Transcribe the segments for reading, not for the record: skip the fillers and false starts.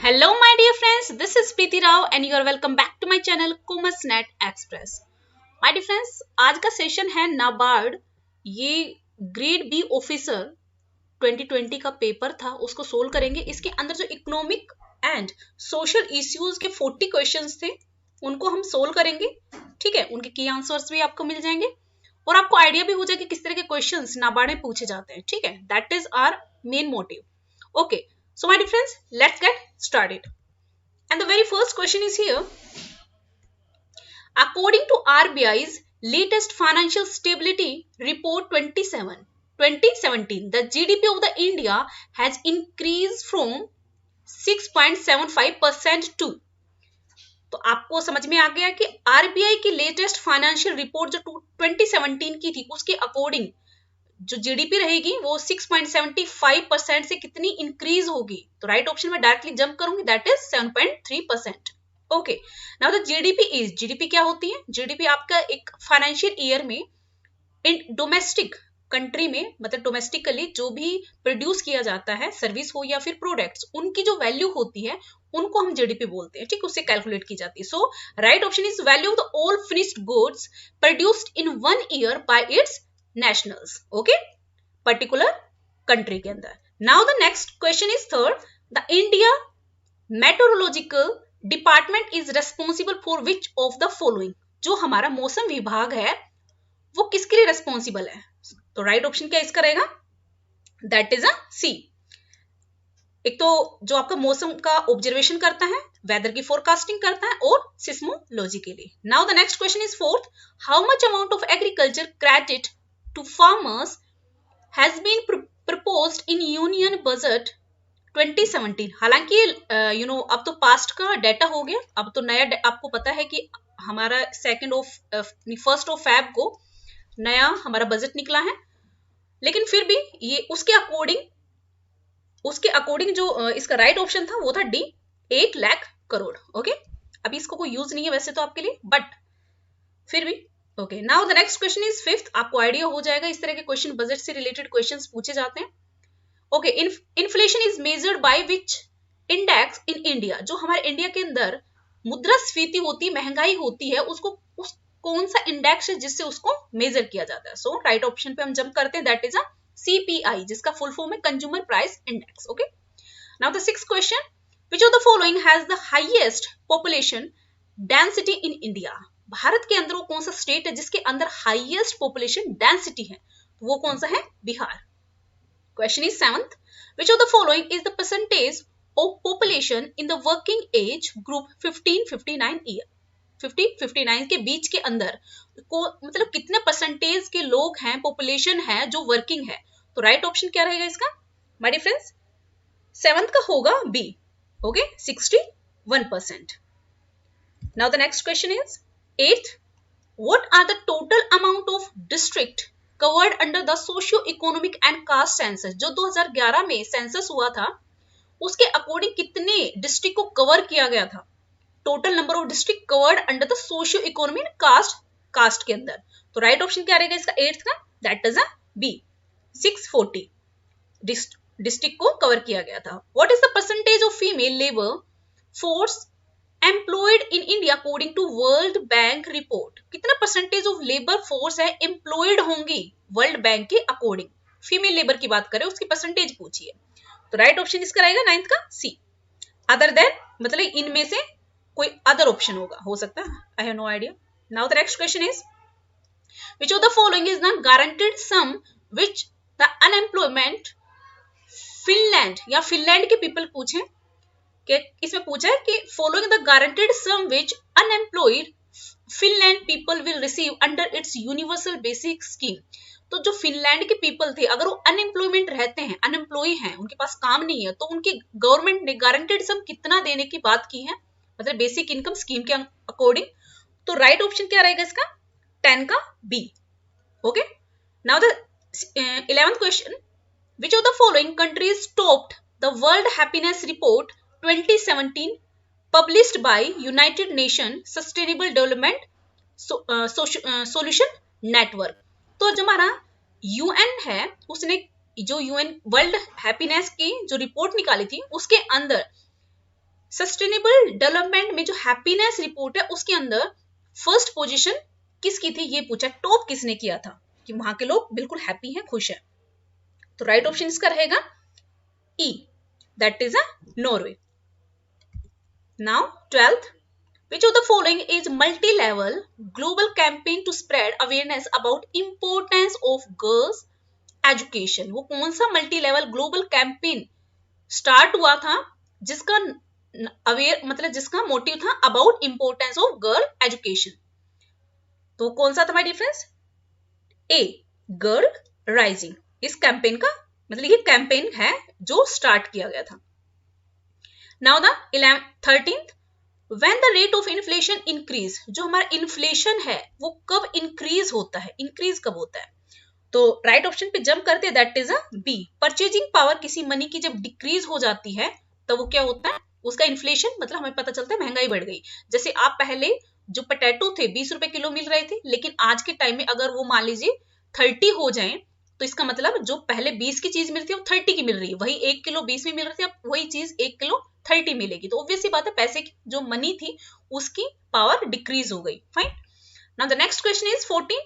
Hello my dear friends, this is Preeti Rao and you are welcome back to my channel Commerce.net Express. My dear friends, आज का session है नाबार्ड ये grade B officer 2020 का paper था, उसको solve करेंगे। इसके अंदर जो इकोनॉमिक एंड सोशल इश्यूज के 40 क्वेश्चंस थे उनको हम सोल्व करेंगे। ठीक है, उनके की आंसर्स भी आपको मिल जाएंगे और आपको आइडिया भी हो जाएगा किस तरह के क्वेश्चंस नाबार्ड में पूछे जाते हैं। ठीक है, that is our main motive. Okay, so my dear friends, let's get started. And the very first question is here. According to RBI's latest financial stability report 2017, the GDP of the India has increased from 6.75% to, तो आपको समझ में आ गया कि RBI की latest financial report जो 2017 की थी उसके अकॉर्डिंग जो जीडीपी रहेगी वो 6.75% से कितनी इंक्रीज होगी। तो राइट ऑप्शन में डायरेक्टली जंप करूंगी, that is 7.3%। Okay, now the GDP क्या होती है? जीडीपी आपका एक फाइनेंशियल ईयर में इन डोमेस्टिक कंट्री में, मतलब डोमेस्टिकली जो भी प्रोड्यूस किया जाता है, सर्विस हो या फिर प्रोडक्ट्स, उनकी जो वैल्यू होती है उनको हम जीडीपी बोलते हैं। ठीक, उससे कैलकुलेट की जाती है। So right option is value of the all finished goods produced in 1 year by its nationals, okay, particular country के अंदर। Now the next question is third. The India Meteorological Department is responsible for which of the following? जो हमारा मौसम विभाग है वो किसके लिए रेस्पॉन्सिबल है? तो राइट ऑप्शन क्या इसका रहेगा? दैट इज अ सी। एक तो जो आपका मौसम का ऑब्जर्वेशन करता है, वेदर की फोरकास्टिंग करता है और सिस्मोलॉजी के लिए। Now the next question is fourth. How much amount of agriculture credit to farmers has been proposed in union budget 2017? हालांकि अब तो पास्ट का डाटा हो गया, अब तो नया आपको पता है कि हमारा फर्स्ट ऑफ फेब को नया हमारा बजट निकला है, लेकिन फिर भी ये उसके अकॉर्डिंग जो इसका राइट ऑप्शन था वो था डी, 8 लाख करोड़। ओके, अभी इसको कोई यूज नहीं है वैसे तो आपके लिए, बट फिर भी okay. Now the next question is fifth. आपको आइडिया हो जाएगा इस तरह के क्वेश्चन, बजट से रिलेटेड क्वेश्चंस पूछे जाते हैं। Okay, inflation is measured by which index in India? जो हमारे इंडिया के अंदर मुद्रास्फीति होती है, महंगाई होती है, उसको कौन सा इंडेक्स है जिससे उसको मेजर किया जाता है? सो राइट ऑप्शन पे हम जंप करते हैं, दैट इज अ सीपीआई, जिसका फुल फॉर्म है consumer price index. Okay, now the sixth question. Which of the following has the highest population density in India? Bharat के अंदर वो कौन सा स्टेट है जिसके अंदर हाईएस्ट पॉपुलेशन डेंसिटी है? तो वो कौन सा है? Bihar. Question is seventh. Which of the following is the percentage of population in the working age group 15-59 year? 15-59 के बीच के अंदर को मतलब कितने परसेंटेज के लोग हैं, पॉपुलेशन है जो वर्किंग है? तो राइट ऑप्शन क्या रहेगा इसका माय डियर फ्रेंड्स? सेवंथ का होगा B. Okay, 61%। Now the next question is eighth. What are the total amount of district covered under the socio-economic and caste census? जो 2011 में सेंसस हुआ था उसके अकॉर्डिंग कितने डिस्ट्रिक्ट को कवर किया गया था? Total number of district covered under the socio economic cast के अंदर। तो राइट ऑप्शन क्या रहेगा इसका एट्थ का? That is a B, 640 district को कवर किया गया था। What is the percentage of female labour force employed in India according to World Bank report? कितना परसेंटेज ऑफ लेबर फोर्स है एम्प्लॉयड होंगी वर्ल्ड बैंक के अकॉर्डिंग? फीमेल लेबर की बात करें, उसकी परसेंटेज पूछिए। तो राइट ऑप्शन इसका रहेगा नाइन्थ का सी। अदर देन मतलब इनमें से कोई अदर ऑप्शन होगा, हो सकता है, I have no idea. Now the next question is which of the following is the guaranteed sum which the unemployment Finland या फिनलैंड के पीपल पूछे कि इसमें पूछा है कि following the guaranteed sum which unemployed Finland people will receive under its universal basic scheme? तो जो फिनलैंड के पीपल थे अगर वो अनएम्प्लॉयमेंट रहते हैं, अनएम्प्लॉय हैं, उनके पास काम नहीं है, तो उनकी गवर्नमेंट ने गारंटेड सम कितना देने की बात की है, मतलब बेसिक इनकम स्कीम के अकॉर्डिंग? तो राइट ऑप्शन क्या रहेगा इसका? 10 का B. Okay, now the 11th question. Which of the following countries topped the world happiness report 2017 published by United Nations Sustainable Development Solution Network? तो जो हमारा यूएन है उसने जो यूएन वर्ल्ड हैप्पीनेस की जो रिपोर्ट निकाली थी उसके अंदर सस्टेनेबल डेवलपमेंट में जो हैप्पीनेस रिपोर्ट है उसके अंदर फर्स्ट पोजीशन किसकी थी ये पूछा, टॉप किसने किया था कि वहां के लोग बिल्कुल हैप्पी हैं, खुश हैं। तो राइट ऑप्शन इसका रहेगा E, that is a Norway. Now 12th, which of the following is multi-level global campaign to spread awareness about importance of girls education? वो कौन सा multi level global campaign start हुआ था जिसका अवेयर मतलब जिसका मोटिव था about importance of girl education? तो कौन सा था my difference? A, girl rising. इस कैंपेन का मतलब ये कैंपेन है जो स्टार्ट किया गया था। Now the 13th, when the rate of inflation increase, जो हमारा इन्फ्लेशन है वो कब इंक्रीज होता है, इंक्रीज कब होता है? तो राइट ऑप्शन पे जंप करते हैं, that is a B, purchasing power किसी मनी की जब डिक्रीज हो जाती है तो वो क्या होता है, उसका इन्फ्लेशन मतलब हमें पता चलता है महंगाई बढ़ गई। जैसे आप पहले जो पोटैटो थे 20 रुपए किलो मिल रहे थे, लेकिन आज के टाइम में अगर वो मान लीजिए 30 हो जाए तो इसका मतलब जो पहले 20 की चीज मिलती है वो 30 की मिल रही है, वही 1 किलो 20 में मिल रही थी, अब वही चीज 1 किलो 30 मिलेगी। तो ऑब्वियस सी बात है पैसे की जो मनी थी उसकी पावर डिक्रीज हो गई। Fine. Now the next question is 14,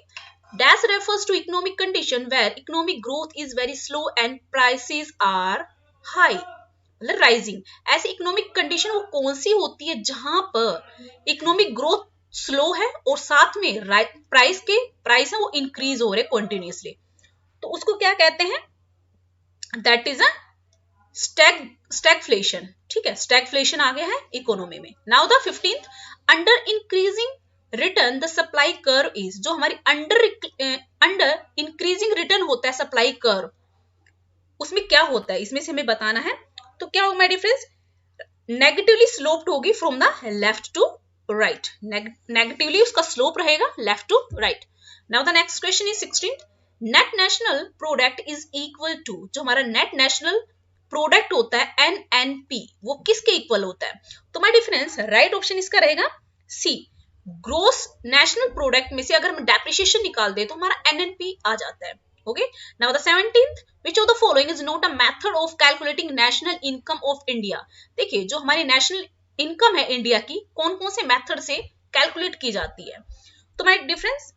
dash refers to economic condition where economic growth is very slow and prices are high, मतलब राइजिंग। ऐसी इकोनॉमिक कंडीशन वो कौन सी होती है जहां पर इकोनॉमिक ग्रोथ स्लो है और साथ में प्राइस है वो इंक्रीज हो रहे कंटिन्यूसली, तो उसको क्या कहते हैं? That is a stagflation. ठीक है, स्टैगफ्लेशन आ गया है इकोनॉमी में। Now the 15th, under increasing return the supply curve is, जो हमारी अंडर इंक्रीजिंग रिटर्न होता है सप्लाई कर्व, उसमें क्या होता है इसमें से हमें बताना है। तो क्या होगा माय डिफरेंस? नेगेटिवली स्लोप्ड होगी from the left to right, negatively उसका स्लोप रहेगा left to right. Now the next question is 16th, net national product is equal to, जो हमारा नेट नेशनल प्रोडक्ट होता है एनएनपी, वो किसके इक्वल होता है? तो माय डिफरेंस राइट ऑप्शन इसका रहेगा सी, ग्रोस नेशनल प्रोडक्ट में से अगर हम डेप्रिसिएशन निकाल दे तो हमारा एनएनपी आ जाता है। Okay, now the 17th, which of the following is not a method of calculating national income of India? देखिए जो हमारी नेशनल इनकम है इंडिया की, कौन कौन से मेथड से कैलकुलेट की जाती है? तो माय डिफरेंस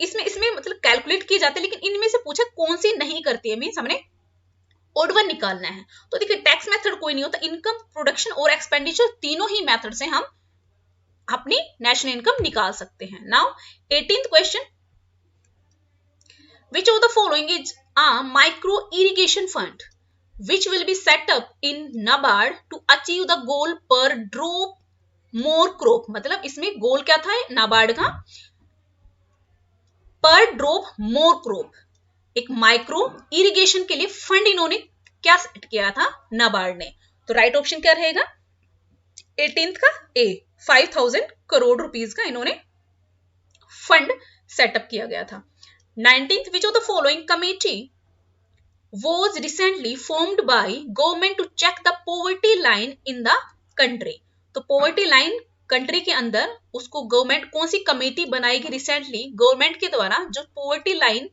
इसमें मतलब कैलकुलेट की जाती है, लेकिन इनमें से पूछा कौन सी नहीं करती है, मींस हमने ओड वन निकालना है। तो देखिए टैक्स मेथड कोई नहीं होता, इनकम, प्रोडक्शन और एक्सपेंडिचर तीनों ही मेथड से हम अपनी नेशनल इनकम निकाल सकते हैं। Now 18th question, which of the following is a micro irrigation fund which will be set up in NABARD to achieve the goal per drop more crop? मतलब इसमें गोल क्या था नाबार्ड का? पर ड्रॉप मोर क्रॉप, एक माइक्रो इरिगेशन के लिए fund इन्होंने क्या सेट किया था नाबार्ड ने? तो राइट ऑप्शन क्या रहेगा? 18th का ए, 5000 करोड़ रुपीस का इन्होंने फंड सेटअप किया गया था। 19th, which of the following committee was recently formed by government to check the poverty line in the country? तो poverty line कंट्री के अंदर उसको गवर्नमेंट कौन सी कमेटी बनाएगी रिसेंटली गवर्नमेंट के द्वारा जो पॉवर्टी लाइन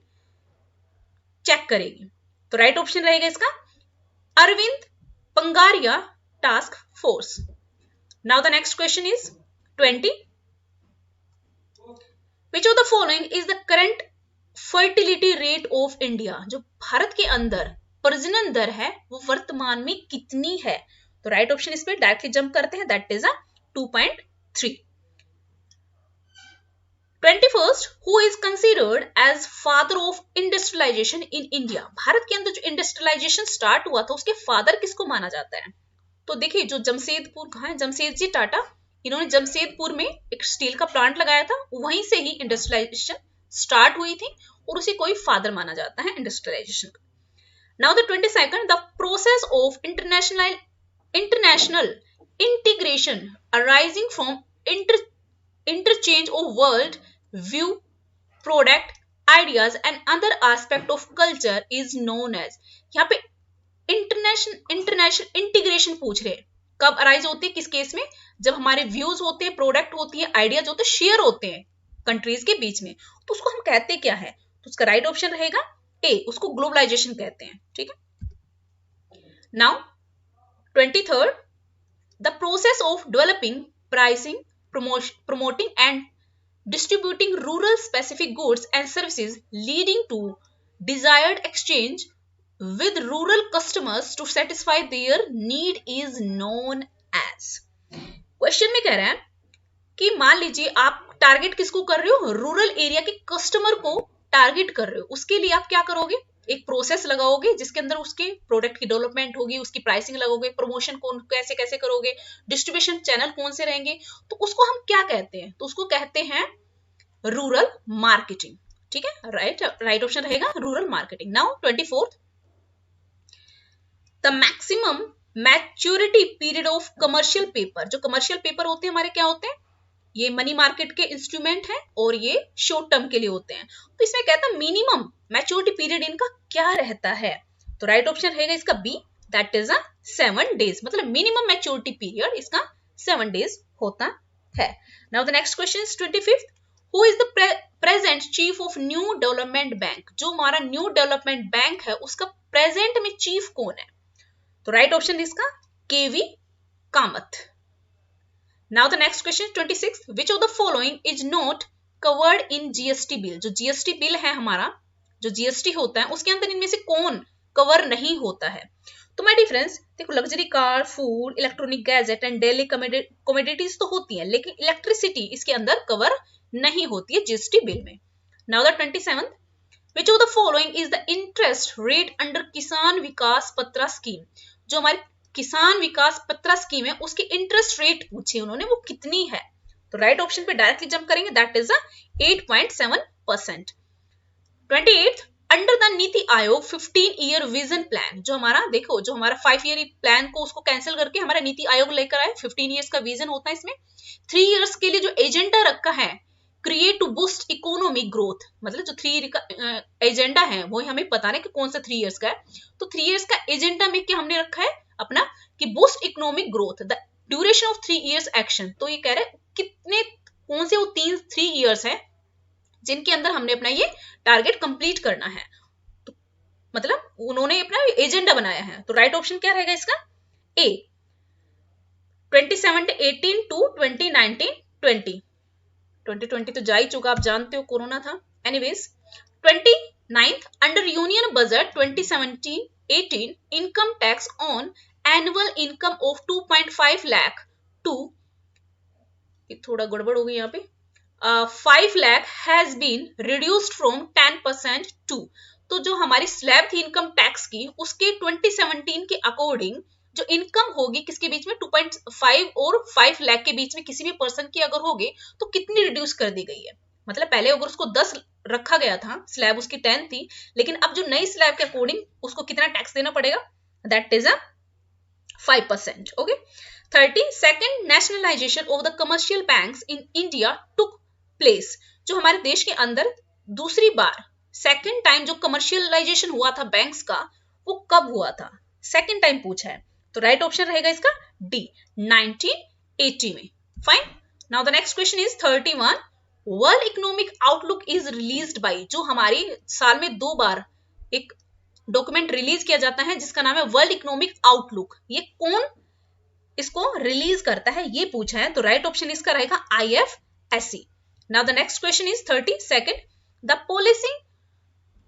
चेक करेगी? तो राइट ऑप्शन रहेगा इसका Arvind Panagariya task force. Now the next question is 20, which of the following is the current fertility rate of India? जो भारत के अंदर प्रजनन दर है वो वर्तमान में कितनी है? तो राइट ऑप्शन इस पे डायरेक्टली जंप करते हैं, that is a 2.3। 21st, who is considered as father of industrialisation in India? Bharat के अंदर जो इंडस्ट्रियलाइजेशन स्टार्ट हुआ था उसके फादर किसको माना जाता है? तो देखिए जो जमशेदपुर कहाँ है, जमशेदजी टाटा, इन्होंने जमशेदपुर में एक स्टील का प्लांट लगाया था, वहीं से ही इंडस्ट्रियलाइजेशन स्टार्ट हुई थी और उसी को ही फादर माना जाता है इंडस्ट्रियलाइजेशन का। Now the 22nd, the process of international integration arising from interchange of world view, product, ideas and other aspect of culture is known as. यहाँ पे इंटरनेशनल इंटीग्रेशन पूछ रहे हैं, कब अराइज होती है, किस केस में? जब हमारे व्यूज होते हैं, प्रोडक्ट होती है, आइडियाज होते हैं, शेयर होते हैं कंट्रीज के बीच में, तो उसको हम कहते क्या है? तो उसका राइट ऑप्शन रहेगा ए, उसको ग्लोबलाइजेशन कहते हैं। ठीक है। Now 23rd, The process of developing, pricing, promoting and distributing rural specific goods and services leading to desired exchange with rural customers to satisfy their need is known as. Question में कह रहा है कि मान लीजिए आप टारगेट किसको कर रहे हो, रूरल एरिया के कस्टमर को टारगेट कर रहे हो, उसके लिए आप क्या करोगे, एक प्रोसेस लगाओगे जिसके अंदर उसके प्रोडक्ट की डेवलपमेंट होगी, उसकी प्राइसिंग लगाओगे, प्रमोशन कौन कैसे कैसे करोगे, डिस्ट्रीब्यूशन चैनल कौन से रहेंगे, तो उसको हम क्या कहते हैं, तो उसको कहते हैं रूरल मार्केटिंग। ठीक है, राइट ऑप्शन रहेगा rural marketing. Now 24th, the maximum maturity period of commercial paper. जो कमर्शियल पेपर होते हैं हमारे क्या होते हैं, ये मनी मार्केट के इंस्ट्रूमेंट हैं और ये शॉर्ट टर्म के लिए होते हैं। तो इसमें कहता है मिनिमम मैच्योरिटी पीरियड इनका क्या रहता है, तो राइट ऑप्शन रहेगा इसका बी, दैट इज 7 days। मतलब मिनिमम मैच्योरिटी पीरियड इसका 7 days होता है। Now the next question is 25th, who is the present chief of new development bank. जो हमारा न्यू डेवलपमेंट बैंक है उसका प्रेजेंट में चीफ कौन है, तो राइट ऑप्शन इसका केवी Kamat. Now the next question 26, which of the following is not covered in GST bill। जो GST बिल है हमारा, जो GST होता है उसके अंदर इनमें से कौन कवर नहीं होता है, तो माय डिफरेंस देखो, luxury car, food, electronic gadget and daily commodities तो होती है, लेकिन इलेक्ट्रिसिटी इसके अंदर कवर नहीं होती है GST बिल में। Now the 27th, which of the following is the interest rate under किसान विकास पत्र स्कीम। जो हमारी किसान विकास पत्र स्कीम है उसकी इंटरेस्ट रेट पूछी उन्होंने, वो कितनी है, तो राइट ऑप्शन पे डायरेक्टली जंप करेंगे, that is 8.7%। 28th, under the NITI Aayog 15-year vision plan. जो हमारा देखो, जो हमारा 5-year प्लान को उसको कैंसिल करके हमारा नीति आयोग लेकर आए, 15 years का विजन होता है इसमें। 3 years के लिए जो एजेंडा रखा है, create to boost economic growth, मतलब जो 3 का एजेंडा है वो हमें पता नहीं कि कौन सा 3 years का है, तो 3 years का एजेंडा में क्या हमने रखा है अपना कि boost economic growth, the duration of 3 years action. तो ये कह रहे हैं कितने कौन से वो 3 years है जिनके अंदर हमने अपना ये टारगेट कंप्लीट करना है, तो मतलब उन्होंने अपना एजेंडा बनाया है, तो राइट ऑप्शन क्या रहेगा इसका ए, 2017-18 to 2019-20। 2020 तो जा ही चुका, आप जानते हो कोरोना था। Anyways 29th, under union budget 2017-18 income tax on annual income of 2.5 lakh to, थोड़ा गड़बड़ हो गई यहाँ पे, 5 lakh has been reduced from 10% to. तो जो हमारी स्लैब थी इनकम टैक्स की उसके 2017 के अकॉर्डिंग जो इनकम होगी किसके बीच में, 2.5 और 5 लाख के बीच में किसी भी पर्सन की अगर होगी तो कितनी रिड्यूस कर दी गई है। मतलब पहले अगर उसको 10 रखा गया था, स्लैब उसकी 10 थी, लेकिन अब जो नई स्लैब के अकॉर्डिंग उसको कितना टैक्स देना पड़ेगा, that is 5%। Okay. 32nd, nationalisation of the commercial banks in India took place. जो हमारे देश के अंदर दूसरी बार सेकेंड टाइम जो कमर्शियलाइजेशन हुआ था बैंक्स का, वो कब हुआ था, सेकेंड टाइम पूछा है, तो राइट ऑप्शन रहेगा इसका डी, 1980 में। Fine. Now the next question is 31, world economic outlook is released by. जो हमारी साल में 2 बार एक डॉक्यूमेंट रिलीज किया जाता है जिसका नाम है वर्ल्ड इकोनॉमिक आउटलुक, ये कौन इसको रिलीज करता है ये पूछा है, तो राइट ऑप्शन इसका रहेगा IFSC। Now the next question is 32nd, the policy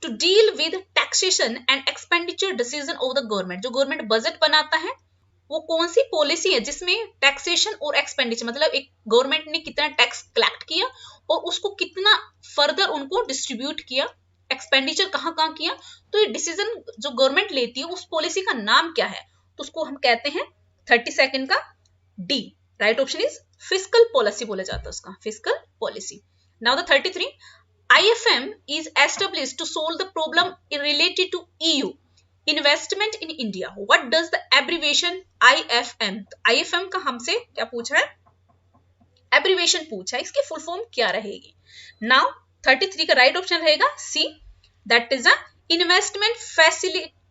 to deal with taxation and expenditure decision of the government. जो गवर्नमेंट बजट बनाता है वो कौन सी पॉलिसी है जिसमें टैक्सेशन और एक्सपेंडिचर, मतलब एक गवर्नमेंट ने कितना टैक्स कलेक्ट किया और उसको कितना फर्दर उनको डिस्ट्रीब्यूट किया, एक्सपेंडिचर कहाँ कहाँ किया, तो ये डिसीजन जो गवर्नमेंट लेती है उस पॉलिसी का नाम क्या है, तो उसको हम कहते हैं 32nd का D, right option is fiscal policy बोला जाता है उसका, fiscal policy. Now the 33, IFM is established to solve the problem related to EU investment in India. What does the abbreviation IFM? IFM का हमसे क्या पूछा है, एब्रीवेशन पूछा है, इसकी फुल फॉर्म क्या रहेगी। नाउ 33 का राइट ऑप्शन रहेगा C, that is a investment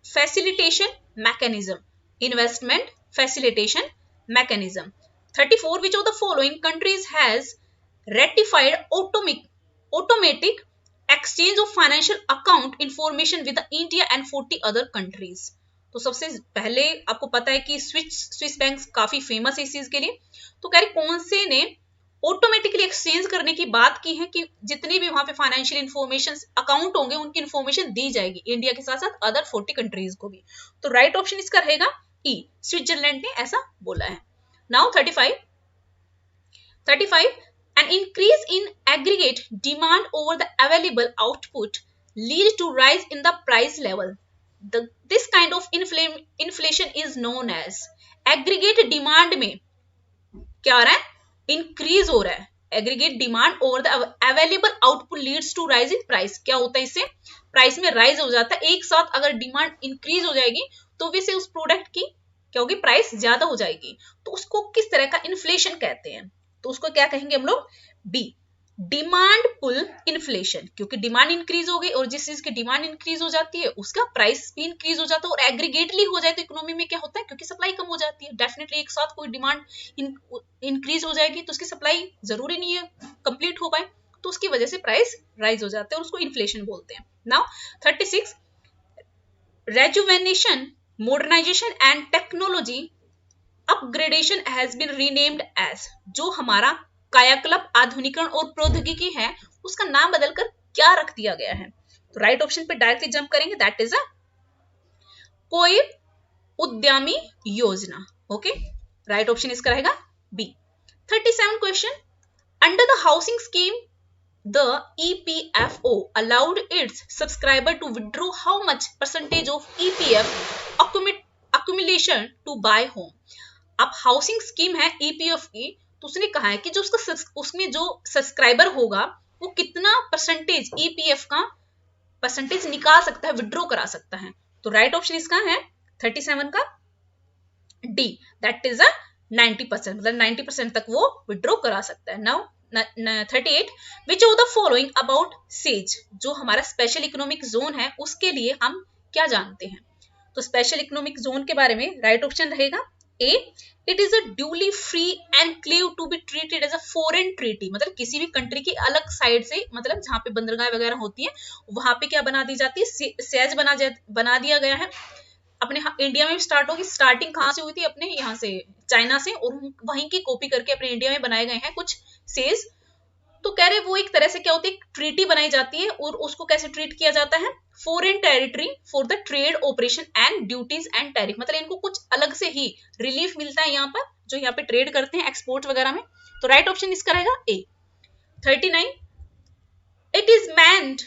facilitation mechanism, investment facilitation mechanism. 34, which of the following countries has ratified automatic exchange of financial account information with India and 40 other countries? तो सबसे पहले आपको पता है कि Swiss bank काफी famous है इस चीज के लिए। तो कह रहे कौन से ने ऑटोमेटिकली एक्सचेंज करने की बात की है कि जितनी भी वहां पे फाइनेंशियल इंफॉर्मेशन अकाउंट होंगे उनकी इंफॉर्मेशन दी जाएगी इंडिया के साथ साथ अदर 40 कंट्रीज को भी। तो राइट ऑप्शन इसका रहेगा ई, स्विट्जरलैंड ने ऐसा बोला है। Now 35 an increase in aggregate demand over the available output lead to rise in the price level. This kind of inflation is known as aggregate demand में क्या हो रहा है, इंक्रीज हो रहा है। Aggregate demand over the available output leads to rise in price. क्या होता है इससे, प्राइस में राइज हो जाता है। एक साथ अगर डिमांड इंक्रीज हो जाएगी तो वैसे उस प्रोडक्ट की क्या होगी, प्राइस ज्यादा हो जाएगी। तो उसको किस तरह का इन्फ्लेशन कहते हैं, तो उसको क्या कहेंगे हम लोग, बी, डिमांड पुल इन्फ्लेशन। क्योंकि डिमांड इंक्रीज हो गई और जिस चीज की डिमांड इंक्रीज हो जाती है उसका प्राइस भी इंक्रीज हो जाता है। और एग्रीगेटली हो जाए तो इकोनॉमी में क्या होता है, क्योंकि सप्लाई कम हो जाती है, डेफिनेटली एक साथ कोई डिमांड इंक्रीज हो जाएगी तो उसकी सप्लाई जरूरी नहीं है कंप्लीट हो पाए, तो उसकी वजह से प्राइस राइज हो जाते हैं और उसको इन्फ्लेशन बोलते हैं। Now 36 rejuvenation, modernisation and technology upgradation has been renamed as. जो हमारा कायाकल्प, आधुनिकरण और प्रौद्योगिकी है उसका नाम बदलकर क्या रख दिया गया है। तो राइट ऑप्शन पे डायरेक्टली जंप करेंगे, that is a coir Udyami Yojana. Okay, right option इसका रहेगा B. 37 question, under the housing scheme the EPFO allowed its subscriber to withdraw how much percentage of EPF accumulation to buy home। अब housing scheme है EPF की, तो उसने कहा है कि जो उसमें जो सब्सक्राइबर होगा वो कितना परसेंटेज EPF का परसेंटेज निकाल सकता है, विड्रॉ करा सकता है। तो राइट ऑप्शन इसका है 37 का डी, दैट इज अ 90%, मतलब 90% तक वो विड्रॉ करा सकता है। Now 38 which of the following about says. जो हमारा स्पेशल इकोनॉमिक जोन है उसके लिए हम क्या जानते हैं। तो स्पेशल इकोनॉमिक जोन के बारे में राइट ऑप्शन रहेगा A, it is a duty free enclave to be treated as a foreign treaty. मतलब किसी भी कंट्री की अलग साइड से, मतलब जहां पे बंदरगाह वगैरह होती है वहां पे क्या बना दी जाती है, सेज बना दिया गया है। अपने इंडिया में स्टार्ट होगी, स्टार्टिंग कहां से हुई थी, अपने यहाँ से चाइना से, और वहीं की कॉपी करके अपने इंडिया में बनाए गए हैं कुछ सेज। तो कह रहे वो एक तरह से क्या होती है, ट्रीटी बनाई जाती है और उसको कैसे ट्रीट किया जाता है, foreign territory for the trade operation and duties and tariff. मतलब इनको कुछ अलग से ही रिलीफ मिलता है यहाँ पर, जो यहाँ पे ट्रेड करते हैं एक्सपोर्ट वगैरह में। तो राइट ऑप्शन इसका रहेगा ए। 39 it is manned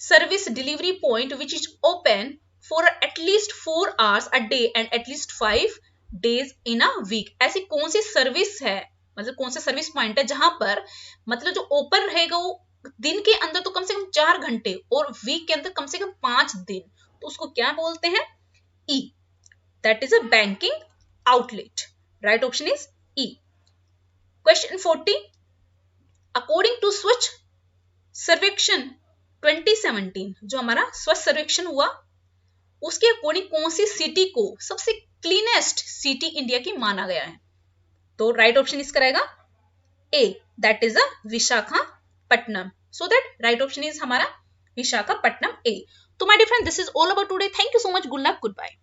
service delivery point which is open for at least 4 hours a day and at least 5 days in a week। ऐसी कौन सी सर्विस है, मतलब कौन सा सर्विस पॉइंट है जहां पर मतलब जो ओपन रहेगा वो दिन के अंदर तो कम से कम 4 घंटे और वीक के अंदर कम से कम 5 दिन। तो उसको क्या बोलते हैं, E, that is a banking outlet. Right option is E. Question 40 according to Swachh Survekshan 2017, जो हमारा स्वच्छ सर्वेक्षण हुआ उसके अकॉर्डिंग कौन सी सिटी को सबसे क्लीनेस्ट सिटी इंडिया की माना गया है। तो राइट ऑप्शन इसका रहेगा A, that is a Visakhapatnam. So that right option is हमारा विशाखापट्टनम ए। तो my dear friend, this is all about today. Thank you so much, good luck, good bye.